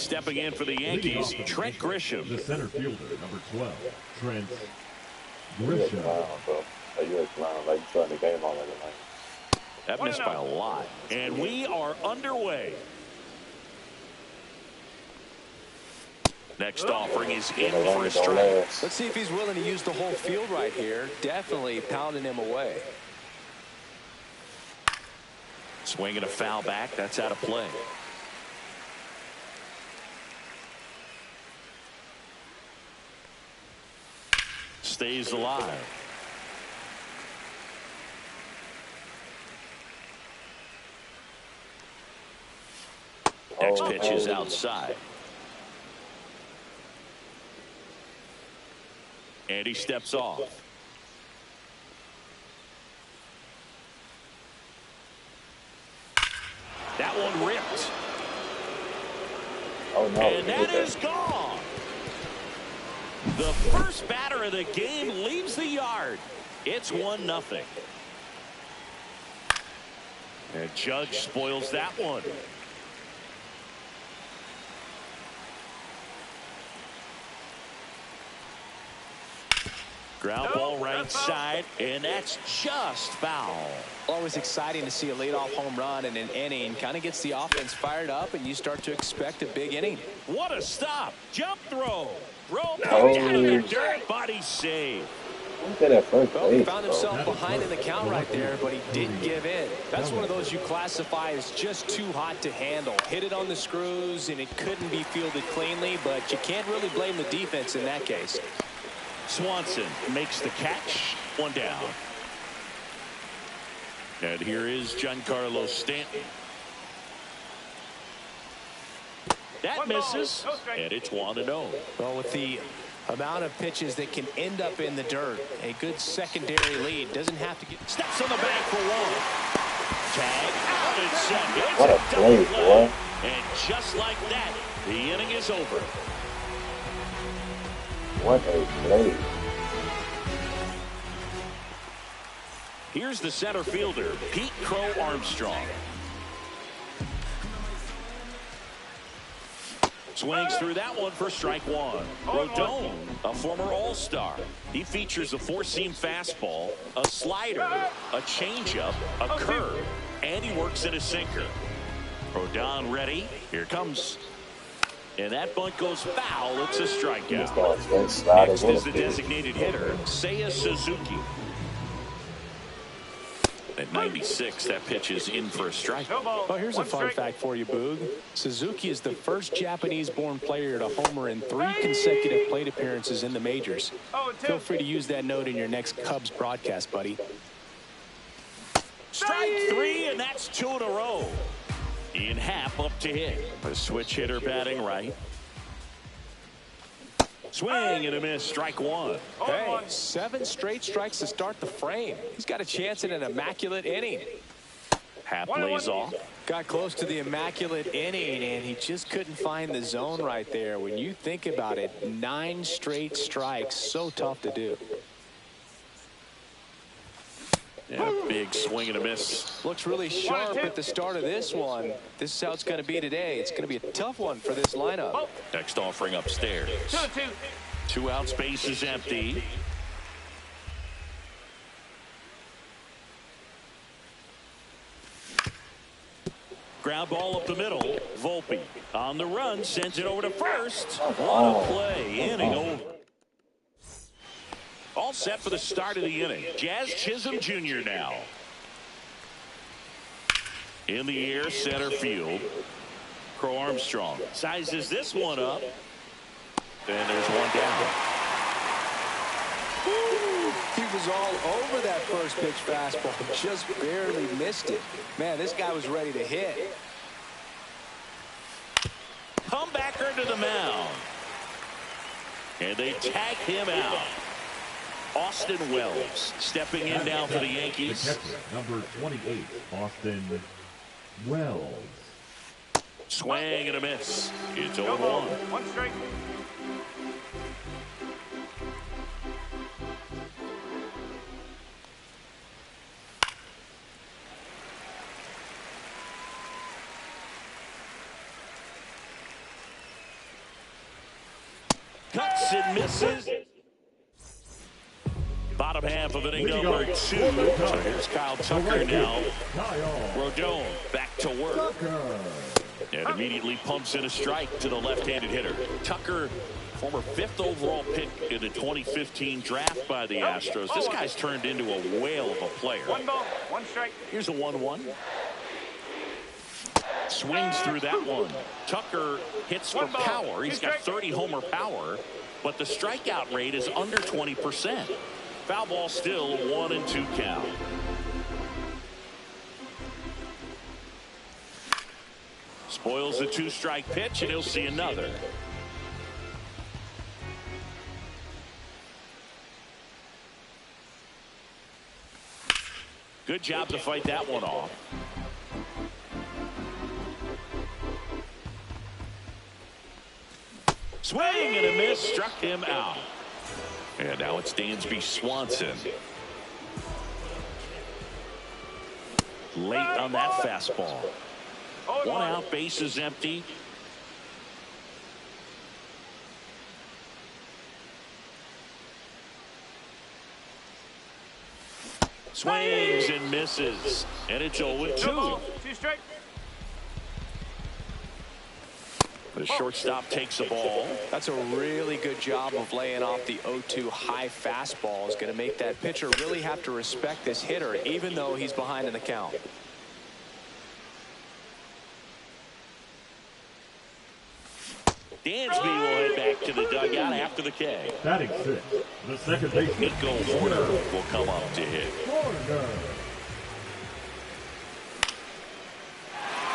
stepping in for the Yankees, Trent Grisham. The center fielder, number 12, Trent Grisham. That missed by a lot. And we are underway. Next offering is in for a strike. Let's see if he's willing to use the whole field right here. Definitely pounding him away. Swinging a foul back. That's out of play. Stays alive. Next pitch is outside. And he steps off. That one ripped. Oh, no. And that is gone. The first batter of the game leaves the yard. It's 1-0. And Judge spoils that one. Ground ball right side, and that's just foul. Always exciting to see a leadoff home run in an inning. Kind of gets the offense fired up, and you start to expect a big inning. What a stop. Jump throw. Throw down in the dirt. Body save. Well, he found himself behind in the count right there, but he didn't give in. That's one of those you classify as just too hot to handle. Hit it on the screws, and it couldn't be fielded cleanly, but you can't really blame the defense in that case. Swanson makes the catch. One down. And here is Giancarlo Stanton. That misses, and it's 1-0. Well, with the amount of pitches that can end up in the dirt, a good secondary lead doesn't have to get. Steps on the bag for one. Tag out at second. What a play, boy. And just like that, the inning is over. What a play. Here's the center fielder, Pete Crow Armstrong. Swings through that one for strike one. Rodon, a former All-Star. He features a four-seam fastball, a slider, a changeup, a curve, and he works in a sinker. Rodon ready. Here comes. And that bunt goes foul. It's a strikeout. Next is the designated hitter, Seiya Suzuki. At 96, that pitch is in for a strike. Well, here's a fun fact for you, Boog. Suzuki is the first Japanese-born player to homer in 3 consecutive plate appearances in the majors. Feel free to use that note in your next Cubs broadcast, buddy. Strike 3, and that's 2 in a row. Ian Happ up to hit. A switch hitter batting right. Swing and a miss, strike one. Hey, 7 straight strikes to start the frame. He's got a chance at an immaculate inning. Happ lays off. Got close to the immaculate inning, and he just couldn't find the zone right there. When you think about it, 9 straight strikes, so tough to do. Yeah, big swing and a miss. Looks really sharp at the start of this one. This is how it's going to be today. It's going to be a tough one for this lineup. Next offering upstairs. 2 outs, base is empty. Ground ball up the middle. Volpe on the run, sends it over to first. What a play. Inning over. All set for the start of the inning. Jazz Chisholm Jr. now. In the air, center field. Crow Armstrong sizes this one up. And there's one down. Woo! He was all over that first pitch fastball. Just barely missed it. Man, this guy was ready to hit. Comebacker to the mound. And they tag him out. Austin Wells stepping in now for the Yankees. The catcher, number 28, Austin Wells. Swing and a miss. It's 0-1. 1 strike. Cuts and misses. Bottom half of inning number 2. So here's Kyle Tucker now. Rodon back to work. And immediately pumps in a strike to the left-handed hitter. Tucker, former 5th overall pick in the 2015 draft by the Astros. This guy's turned into a whale of a player. 1 ball, 1 strike. Here's a 1-1. Swings through that one. Tucker hits for power. He's got 30 homer power, but the strikeout rate is under 20%. Foul ball still 1-2 count. Spoils the 2-strike pitch, and he'll see another. Good job to fight that one off. Swing and a miss, struck him out. And now it's Dansby Swanson. Late on that fastball. 1 out, base is empty. Swings and misses. And it's 0-2. 2 strike. The shortstop takes the ball. That's a really good job of laying off the 0-2 high fastball. Is going to make that pitcher really have to respect this hitter, even though he's behind in the count. Dansby will head back to the dugout after the K. Batting 6, the second baseman. Nico Horner will come up to hit.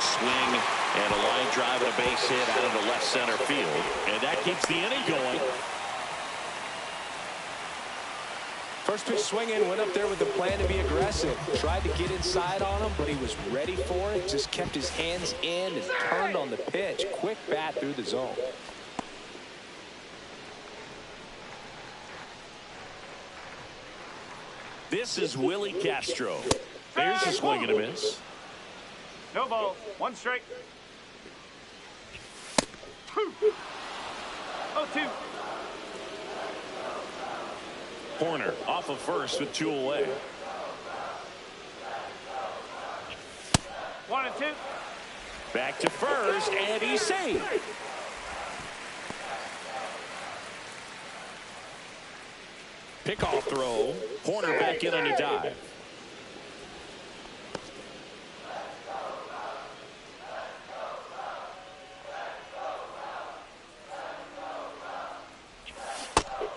Swing and a line drive and a base hit out of the left center field. And that keeps the inning going. First pitch swinging, went up there with the plan to be aggressive. Tried to get inside on him, but he was ready for it. Just kept his hands in and turned on the pitch. Quick bat through the zone. This is Willie Castro. There's a swing and a miss. No ball, 1 strike. 0-2. Horner off of first with 2 away. 1-2. Back to first, and he's saved. Pickoff throw. Horner back in on a dive.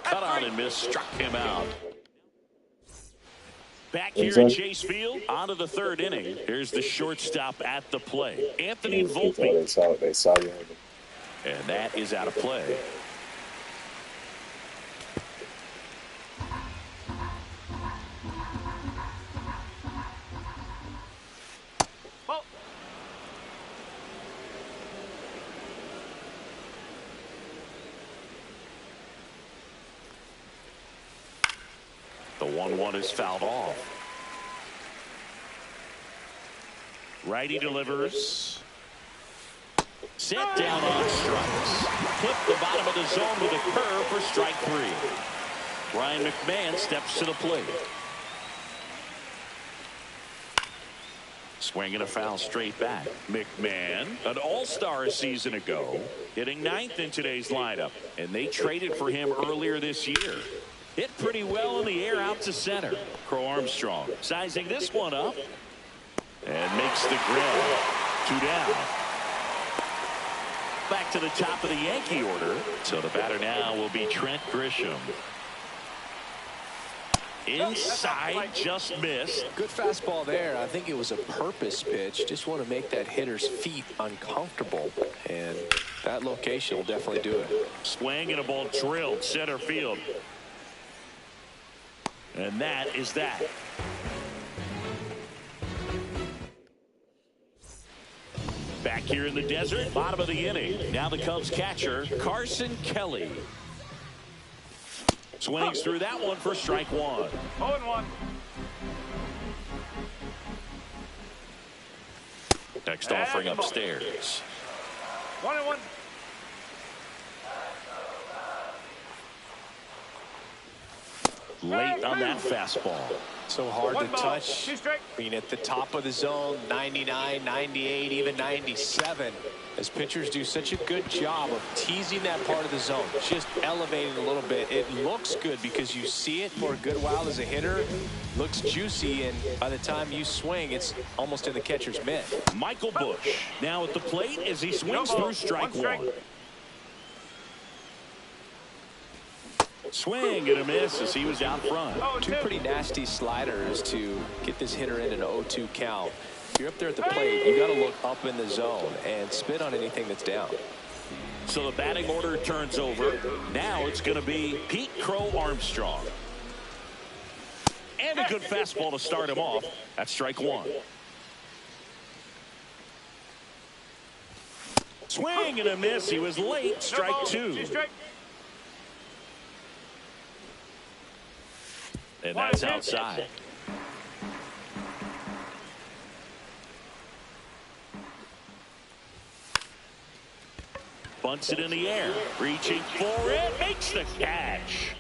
Cut on and miss, struck him out. Back here at Chase Field, on to the 3rd inning. Here's the shortstop at the plate, Anthony Volpe. They saw you. And that is out of play. The 1-1 is fouled off. Righty delivers. Set down on strikes. Clip the bottom of the zone with a curve for strike 3. Ryan McMahon steps to the plate. Swinging a foul straight back. McMahon, an all-star a season ago, hitting 9th in today's lineup. And they traded for him earlier this year. Hit pretty well in the air out to center. Crow Armstrong sizing this one up. And makes the grab. 2 down. Back to the top of the Yankee order. So the batter now will be Trent Grisham. Inside, just missed. Good fastball there. I think it was a purpose pitch. Just want to make that hitter's feet uncomfortable. And that location will definitely do it. Swing and a ball drilled center field. And that is that. Back here in the desert, bottom of the inning. Now the Cubs catcher, Carson Kelly. Swings through that one for strike 1. 0-1. Next offering upstairs. 1-1. late on that fastball. So hard One to ball, touch. 2 strikes. Being at the top of the zone, 99, 98, even 97. As pitchers do such a good job of teasing that part of the zone, just elevating a little bit. It looks good because you see it for a good while as a hitter. Looks juicy, and by the time you swing, it's almost in the catcher's mitt. Michael Busch now at the plate as he swings through strike one. Swing and a miss as he was out front. Two pretty nasty sliders to get this hitter in an 0-2 count. If you're up there at the plate, you got to look up in the zone and spit on anything that's down. So the batting order turns over. Now it's going to be Pete Crow Armstrong. And a good fastball to start him off. That's strike one. Swing and a miss. He was late. Strike two. And that's outside. Bunts it in the air. Reaching for it. Makes the catch.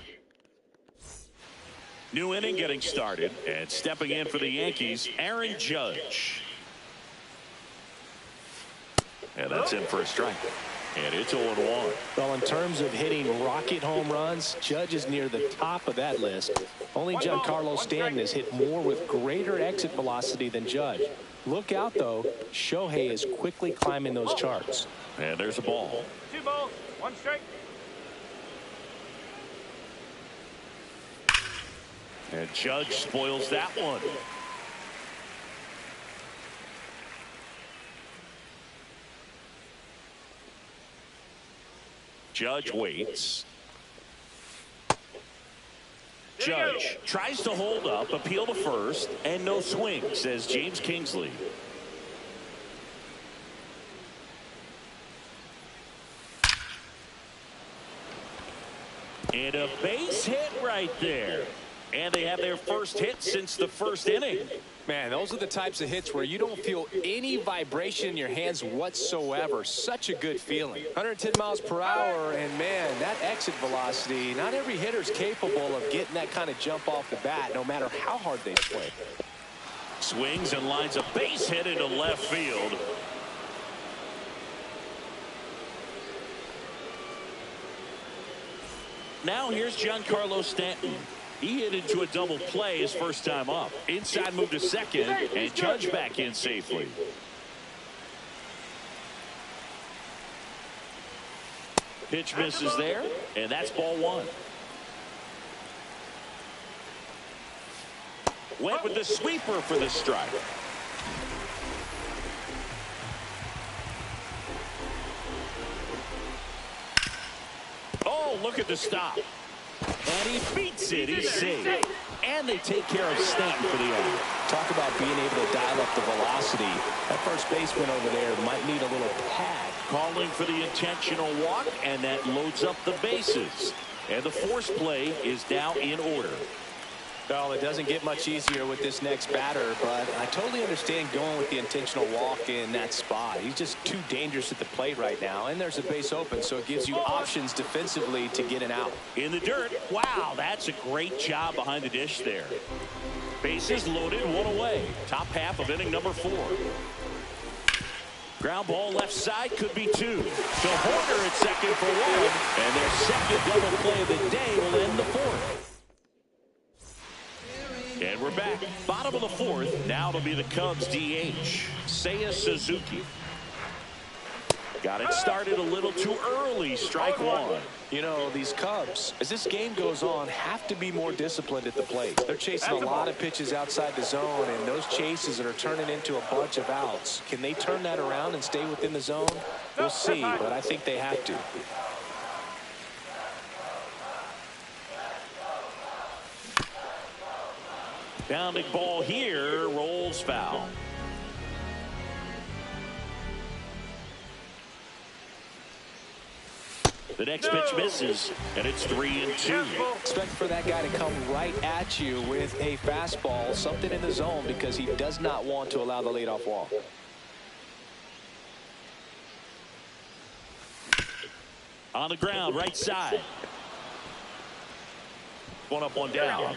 New inning getting started. And stepping in for the Yankees, Aaron Judge. And that's in for a strike. And it's 0-1. Well, in terms of hitting rocket home runs, Judge is near the top of that list. Only Giancarlo Stanton has hit more with greater exit velocity than Judge. Look out, though. Shohei is quickly climbing those charts. And there's a ball. 2 balls, 1 strike. And Judge spoils that one. Judge waits. Judge tries to hold up, appeal to first, and no swing, says James Kingsley. And a base hit right there. And they have their first hit since the first inning. Man, those are the types of hits where you don't feel any vibration in your hands whatsoever. Such a good feeling. 110 miles per hour, and man, that exit velocity, not every hitter's capable of getting that kind of jump off the bat, no matter how hard they swing. Swings and lines a base hit into left field. Now here's Giancarlo Stanton. He hit into a double play his first time up. Inside move to second, and Judge back in safely. Pitch misses there, and that's ball one. Went with the sweeper for the strike. Oh, look at the stop. And he beats it. He's safe. And they take care of Stanton for the out. Talk about being able to dial up the velocity. That first baseman over there might need a little pad. Calling for the intentional walk, and that loads up the bases. And the force play is now in order. Well, it doesn't get much easier with this next batter, but I totally understand going with the intentional walk in that spot. He's just too dangerous at the plate right now, and there's a base open, so it gives you options defensively to get an out. In the dirt. Wow, that's a great job behind the dish there. Bases loaded, one away. Top half of inning number 4. Ground ball left side, could be 2. So Horner at second for 1, and their second double play of the day will end the 4th. And we're back. Bottom of the 4th. Now it'll be the Cubs DH, Seiya Suzuki. Got it started a little too early. Strike one. You know, these Cubs, as this game goes on, have to be more disciplined at the plate. They're chasing a lot of pitches outside the zone, and those chases are turning into a bunch of outs. Can they turn that around and stay within the zone? We'll see, but I think they have to. Bounding ball here, rolls foul. The next pitch misses, and it's 3-2. Expect for that guy to come right at you with a fastball, something in the zone, because he does not want to allow the leadoff walk. On the ground, right side. One up, one down.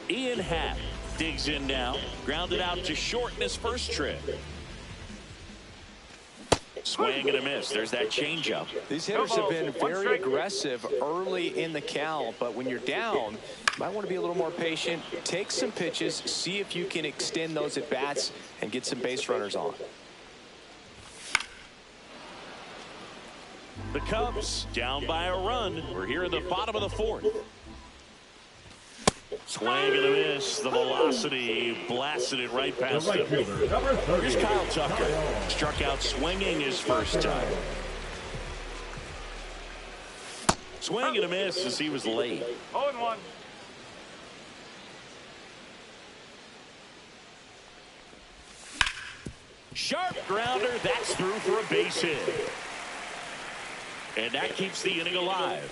Ian Happ digs in now. Grounded out to short in his first trip. Swing and a miss. There's that changeup. These hitters have been very aggressive early in the count, but when you're down, you might want to be a little more patient. Take some pitches, see if you can extend those at bats and get some base runners on. The Cubs down by a run. We're here in the bottom of the fourth. Swing and a miss. The velocity blasted it right past him. Here's Kyle Tucker. Struck out swinging his first time. Swing and a miss as he was late. 0-1. Sharp grounder. That's through for a base hit. And that keeps the inning alive.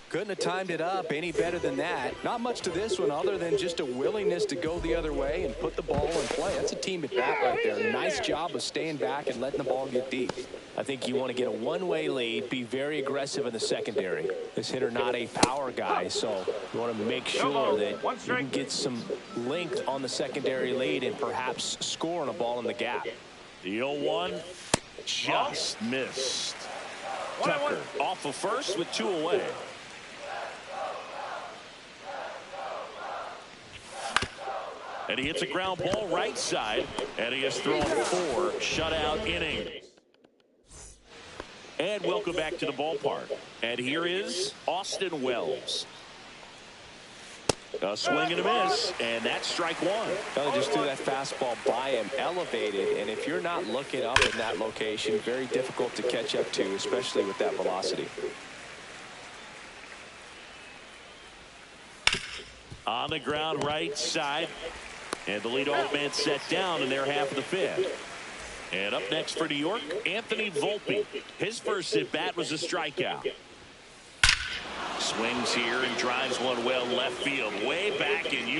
Couldn't have timed it up any better than that. Not much to this one other than just a willingness to go the other way and put the ball in play. That's a team at bat right there. Nice job of staying back and letting the ball get deep. I think you want to get a one-way lead, be very aggressive in the secondary. This hitter not a power guy, so you want to make sure that you can get some length on the secondary lead and perhaps score on a ball in the gap. The 0-1 just missed. Tucker off of first with 2 away. And he hits a ground ball right side, and he has thrown 4 shutout innings. And welcome back to the ballpark. And here is Austin Wells. A swing and a miss, and that's strike 1. Well, just threw that fastball by him, elevated, and if you're not looking up in that location, very difficult to catch up to, especially with that velocity. On the ground right side. And the leadoff man set down in their half of the 5th. And up next for New York, Anthony Volpe. His first at bat was a strikeout. Swings here and drives one well left field, way back, and you